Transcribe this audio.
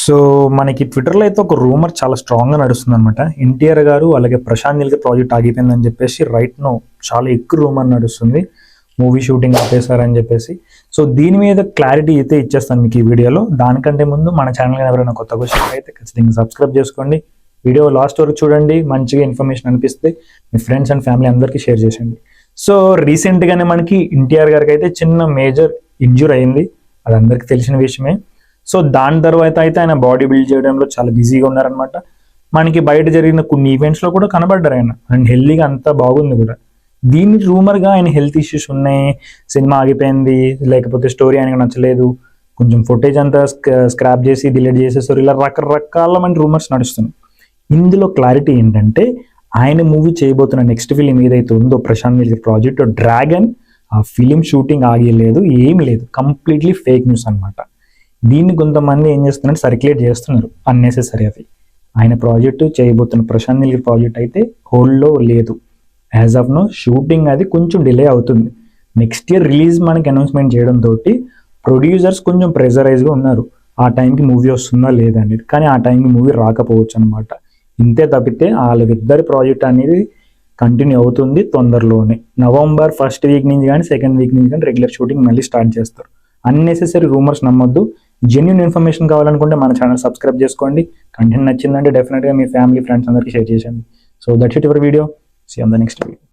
So మనకి ట్విట్టర్లో అయితే ఒక రూమర్ చాలా స్ట్రాంగ్గా నడుస్తుంది అనమాట. ఎన్టీఆర్ గారు అలాగే ప్రశాంత్ నీల్ ప్రాజెక్ట్ ఆగిపోయిందని చెప్పేసి రైట్ నో చాలా ఎక్కువ రూమర్ నడుస్తుంది. మూవీ షూటింగ్ ఆపేశారని చెప్పేసి. సో దీని మీద క్లారిటీ అయితే ఇచ్చేస్తాను మీకు ఈ వీడియోలో. దానికంటే ముందు మన ఛానల్ ఎవరైనా కొత్తగా వచ్చినట్టు అయితే ఖచ్చితంగా సబ్స్క్రైబ్ చేసుకోండి. వీడియో లాస్ట్ వరకు చూడండి. మంచిగా ఇన్ఫర్మేషన్ అనిపిస్తే మీ ఫ్రెండ్స్ అండ్ ఫ్యామిలీ అందరికీ షేర్ చేసేయండి. సో రీసెంట్గానే మనకి ఎన్టీఆర్ గారికి అయితే చిన్న మేజర్ ఇంజ్యూర్ అయింది. అది అందరికీ తెలిసిన విషయమే. సో దాని తర్వాత అయితే ఆయన బాడీ బిల్డ్ చేయడంలో చాలా బిజీగా ఉన్నారనమాట. మనకి బయట జరిగిన కొన్ని ఈవెంట్స్లో కూడా కనబడ్డారు ఆయన అండ్ హెల్దీగా అంతా బాగుంది కూడా. దీని రూమర్గా ఆయన హెల్త్ ఇష్యూస్ ఉన్నాయి, సినిమా ఆగిపోయింది, లేకపోతే స్టోరీ ఆయనకు నచ్చలేదు, కొంచెం ఫుటేజ్ అంతా స్క్రాప్ చేసి డిలీట్ చేసేసారు, ఇలా రకరకాలమైన రూమర్స్ నడుస్తున్నాయి. ఇందులో క్లారిటీ ఏంటంటే ఆయన మూవీ చేయబోతున్న నెక్స్ట్ ఫిలిం ఏదైతే ఉందో ప్రశాంత్ నీల్ ప్రాజెక్ట్ డ్రాగన్, ఆ ఫిలిం షూటింగ్ ఆగలేదు, ఏం లేదు, కంప్లీట్లీ ఫేక్ న్యూస్ అనమాట. దీన్ని కొంతమంది ఏం చేస్తున్నారు, సర్క్యులేట్ చేస్తున్నారు అన్నెసెసరీ. అది ఆయన ప్రాజెక్టు చేయబోతున్న ప్రశాంత్ నీల్ ప్రాజెక్ట్ అయితే హోల్డ్లో లేదు. యాజ్ ఆఫ్ నో షూటింగ్ అది కొంచెం డిలే అవుతుంది. నెక్స్ట్ ఇయర్ రిలీజ్ మనకి అనౌన్స్మెంట్ చేయడంతో ప్రొడ్యూసర్స్ కొంచెం ప్రెజరైజ్గా ఉన్నారు, ఆ టైంకి మూవీ వస్తుందా లేదా అనేది. కానీ ఆ టైంకి మూవీ రాకపోవచ్చు అనమాట. ఇంతే తప్పితే వాళ్ళిద్దరి ప్రాజెక్ట్ అనేది కంటిన్యూ అవుతుంది తొందరలోనే. నవంబర్ ఫస్ట్ వీక్ నుంచి కానీ సెకండ్ వీక్ నుంచి కానీ రెగ్యులర్ షూటింగ్ మళ్ళీ స్టార్ట్ చేస్తారు. అన్నెసెసరీ రూమర్స్ నమ్మొద్దు. జెన్యూన్ ఇన్ఫర్మేషన్ కావాలనుకుంటే మన ఛానల్ సబ్స్క్రైబ్ చేసుకోండి. కంటెంట్ నచ్చిందంటే డెఫినెట్గా మీ ఫ్యామిలీ ఫ్రెండ్స్ అందరికీ షేర్ చేయండి. So that's it your video. See on the next video.